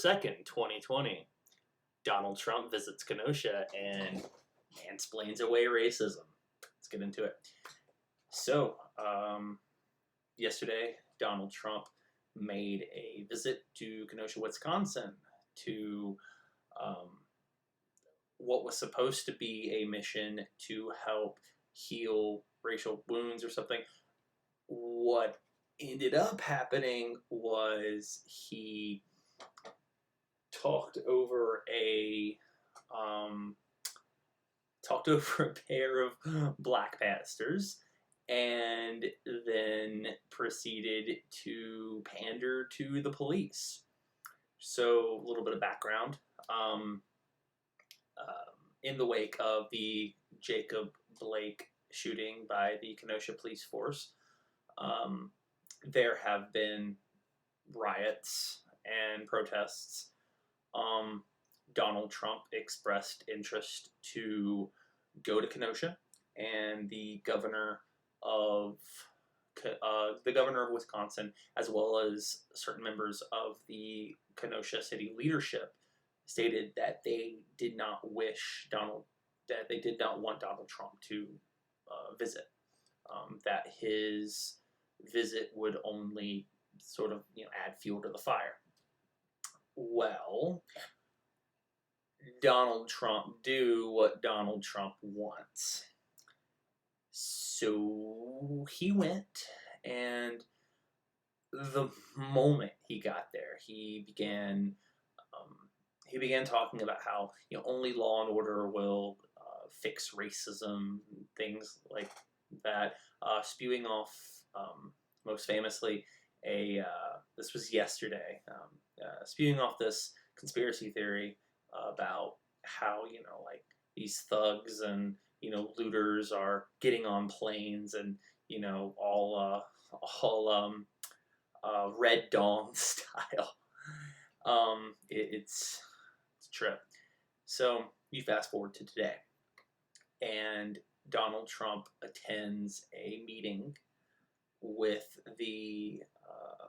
2nd, 2020, Donald Trump visits Kenosha and mansplains away racism. Let's get into it. So, yesterday, Donald Trump made a visit to Kenosha, Wisconsin to what was supposed to be a mission to help heal racial wounds or something. What ended up happening was he talked over a pair of black pastors, and then proceeded to pander to the police. So, a little bit of background. In the wake of the Jacob Blake shooting by the Kenosha police force, there have been riots and protests. Donald Trump expressed interest to go to Kenosha, and the governor of Wisconsin, as well as certain members of the Kenosha city leadership, stated that they did not want Donald Trump to visit. That his visit would only sort of add fuel to the fire. Well, Donald Trump do what Donald Trump wants. So he went, and the moment he got there, he began talking about how only law and order will fix racism, things like that, spewing off most famously this was yesterday, spewing off this conspiracy theory about how these thugs and looters are getting on planes and all Red Dawn style. It's a trip. So you fast forward to today, and Donald Trump attends a meeting with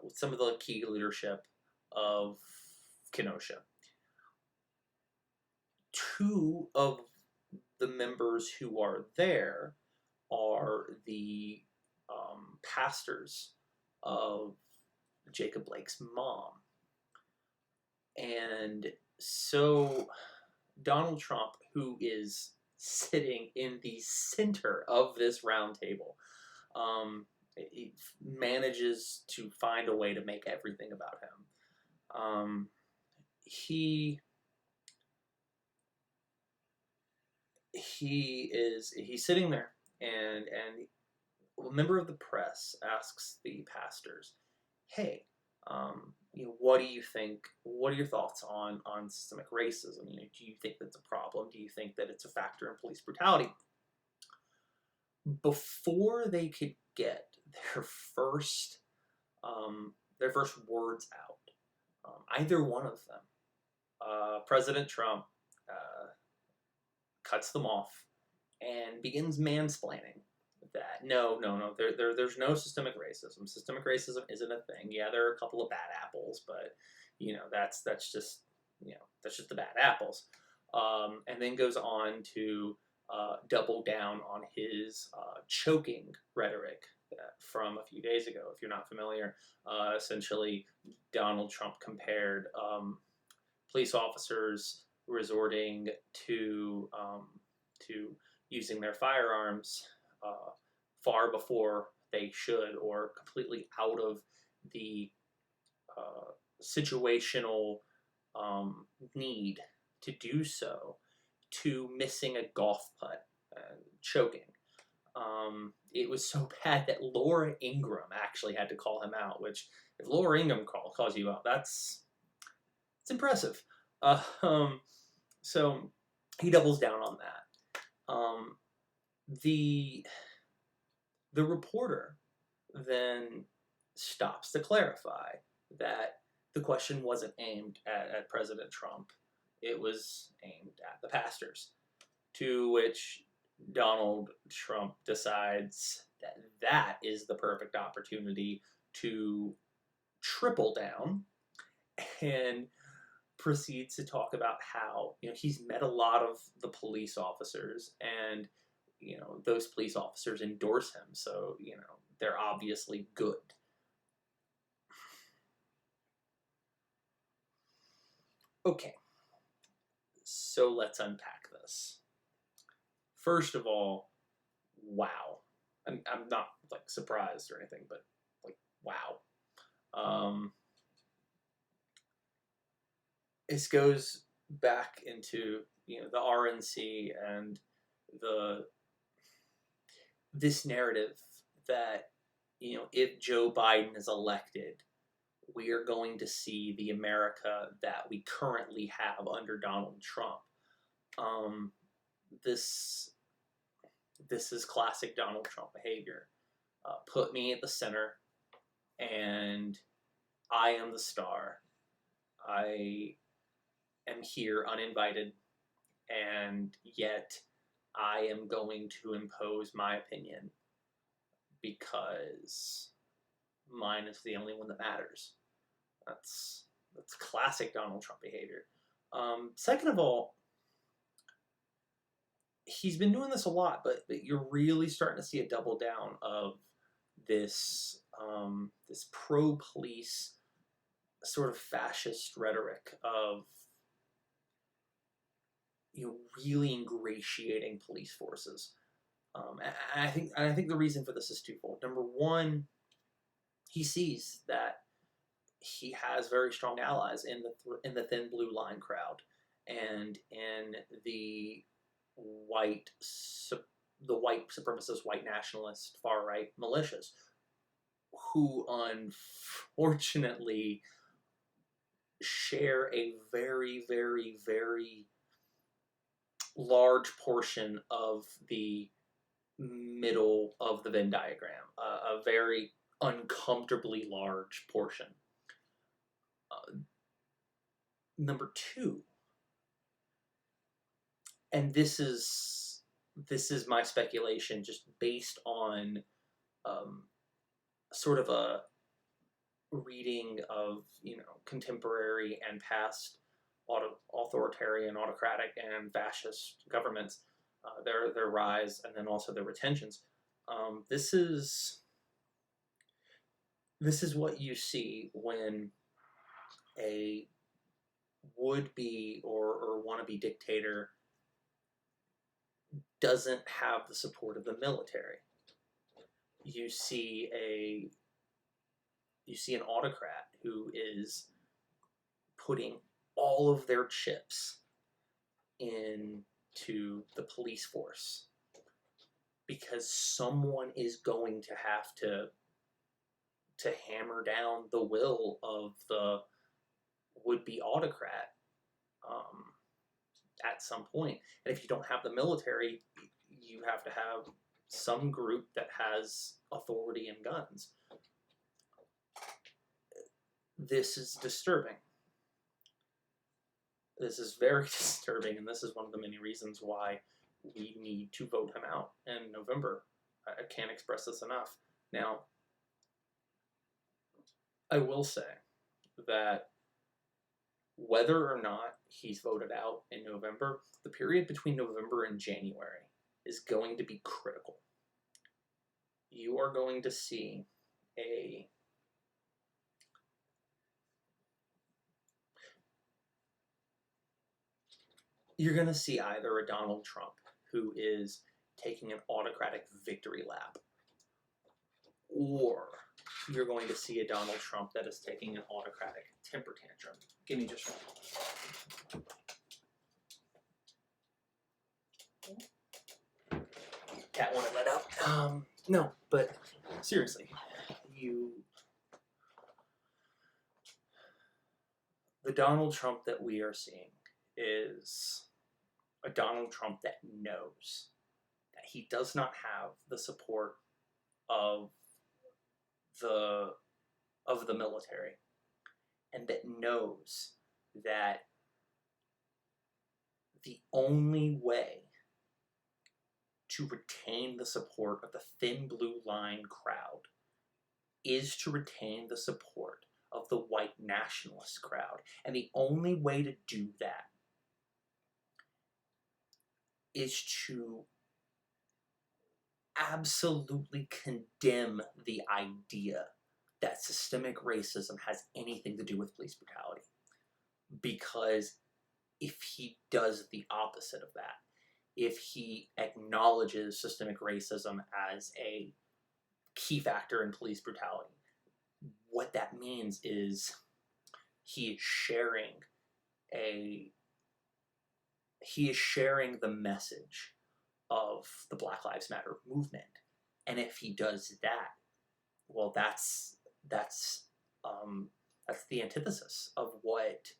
with some of the key leadership of Kenosha. Two of the members who are there are the pastors of Jacob Blake's mom. And so Donald Trump, who is sitting in the center of this round table, he manages to find a way to make everything about him. He's sitting there, and a member of the press asks the pastors, "Hey, what do you think? What are your thoughts on systemic racism? Do you think that's a problem? Do you think that it's a factor in police brutality?" Before they could get their first words out, either one of them, President Trump cuts them off and begins mansplaining that no, there's no systemic racism. Systemic racism isn't a thing. Yeah, there are a couple of bad apples, but that's just the bad apples. And then goes on to double down on his choking rhetoric from a few days ago. If you're not familiar, essentially Donald Trump compared police officers resorting to using their firearms far before they should, or completely out of the situational need to do so, to missing a golf putt and choking. It was so bad that Laura Ingraham actually had to call him out, which, if Laura Ingraham calls you out, it's impressive. So he doubles down on that. The reporter then stops to clarify that the question wasn't aimed at President Trump. It was aimed at the pastors, to which Donald Trump decides that that is the perfect opportunity to triple down and proceeds to talk about how, he's met a lot of the police officers, and those police officers endorse him, so they're obviously good. Okay, so let's unpack this. First of all, wow. I'm not like surprised or anything, but like, wow. This goes back into the RNC and this narrative that if Joe Biden is elected, we are going to see the America that we currently have under Donald Trump. This is classic Donald Trump behavior. Put me at the center, and I am the star. I am here uninvited, and yet I am going to impose my opinion because mine is the only one that matters. That's classic Donald Trump behavior. Second of all, he's been doing this a lot, but you're really starting to see a double down of this this pro-police sort of fascist rhetoric of really ingratiating police forces. And I think the reason for this is twofold. Number one, he sees that he has very strong allies in the thin blue line crowd and in the white supremacist, white nationalist, far right militias, who unfortunately share a very, very, very large portion of the middle of the Venn diagram, a very uncomfortably large portion. Number two, and this is my speculation, just based on sort of a reading of contemporary and past authoritarian, autocratic, and fascist governments, their rise, and then also their retentions. This is what you see when a would-be or wannabe dictator doesn't have the support of the military. You see an autocrat who is putting all of their chips into the police force because someone is going to have to hammer down the will of the would-be autocrat at some point. And if you don't have the military, you have to have some group that has authority and guns. This is disturbing. This is very disturbing, and this is one of the many reasons why we need to vote him out in November. I can't express this enough. Now, I will say that whether or not he's voted out in November, the period between November and January is going to be critical. You are going to see you're going to see either a Donald Trump who is taking an autocratic victory lap, or you're going to see a Donald Trump that is taking an autocratic temper tantrum. Give me just one. Cat wanted let out. No, but seriously, the Donald Trump that we are seeing is a Donald Trump that knows that he does not have the support of the military, and that knows that the only way to retain the support of the thin blue line crowd is to retain the support of the white nationalist crowd. And the only way to do that is to absolutely condemn the idea that systemic racism has anything to do with police brutality. Because if he does the opposite of that, if he acknowledges systemic racism as a key factor in police brutality, what that means is he is sharing the message of the Black Lives Matter movement. And if he does that, well, that's the antithesis of what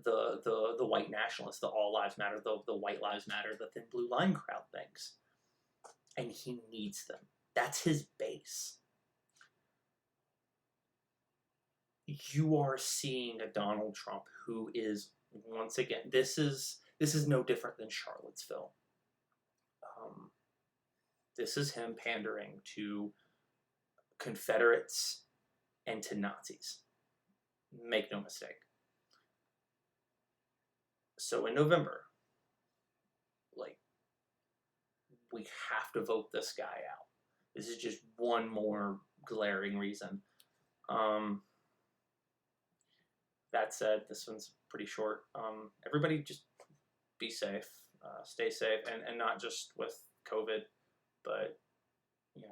the white nationalists, the all lives matter, the white lives matter, the thin blue line crowd thinks. And he needs them. That's his base. You are seeing a Donald Trump who is, once again, this is no different than Charlottesville. This is him pandering to Confederates and to Nazis. Make no mistake. So in November, we have to vote this guy out. This is just one more glaring reason. That said, this one's pretty short. Everybody just be safe, stay safe, and not just with COVID, but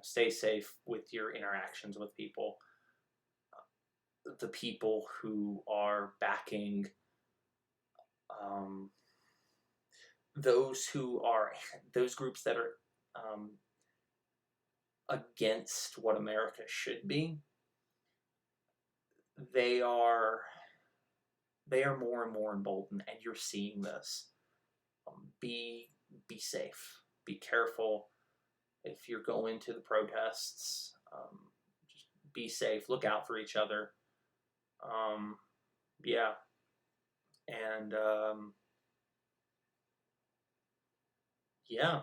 stay safe with your interactions with people. The people who are backing those groups that are against what America should be, they are more and more emboldened, and you're seeing this. Be safe. Be careful. If you're going to the protests, just be safe. Look out for each other. Yeah. And yeah.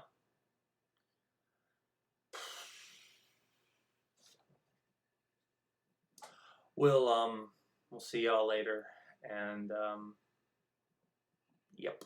We'll see y'all later. And yep.